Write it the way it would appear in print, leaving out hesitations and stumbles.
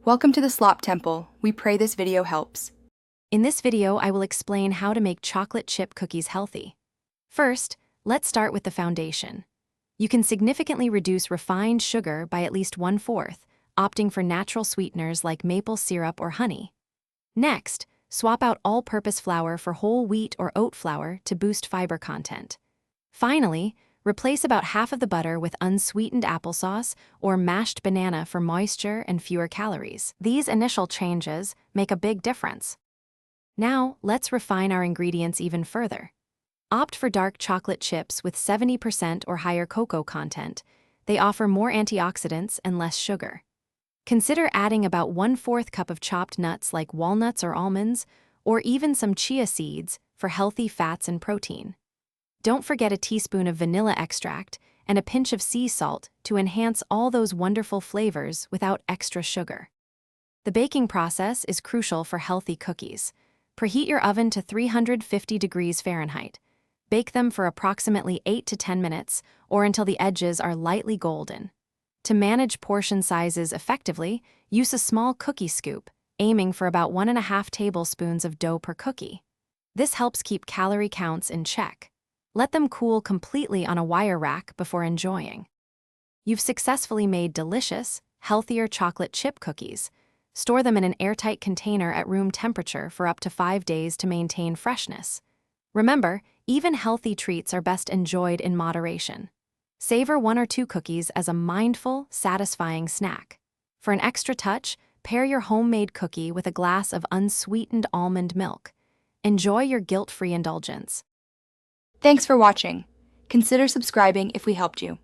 Welcome to the Slop Temple. We pray this video helps. In this video, I will explain how to make chocolate chip cookies healthy. First, let's start with the foundation. You can significantly reduce refined sugar by at least 1/4, opting for natural sweeteners like maple syrup or honey. Next, swap out all-purpose flour for whole wheat or oat flour to boost fiber content. Finally, replace about half of the butter with unsweetened applesauce or mashed banana for moisture and fewer calories. These initial changes make a big difference. Now, let's refine our ingredients even further. Opt for dark chocolate chips with 70% or higher cocoa content. They offer more antioxidants and less sugar. Consider adding about 1/4 cup of chopped nuts like walnuts or almonds, or even some chia seeds for healthy fats and protein. Don't forget a teaspoon of vanilla extract and a pinch of sea salt to enhance all those wonderful flavors without extra sugar. The baking process is crucial for healthy cookies. Preheat your oven to 350 degrees Fahrenheit. Bake them for approximately 8 to 10 minutes or until the edges are lightly golden. To manage portion sizes effectively, use a small cookie scoop, aiming for about 1.5 tablespoons of dough per cookie. This helps keep calorie counts in check. Let them cool completely on a wire rack before enjoying. You've successfully made delicious, healthier chocolate chip cookies. Store them in an airtight container at room temperature for up to 5 days to maintain freshness. Remember, even healthy treats are best enjoyed in moderation. Savor 1 or 2 cookies as a mindful, satisfying snack. For an extra touch, pair your homemade cookie with a glass of unsweetened almond milk. Enjoy your guilt-free indulgence. Thanks for watching. Consider subscribing if we helped you.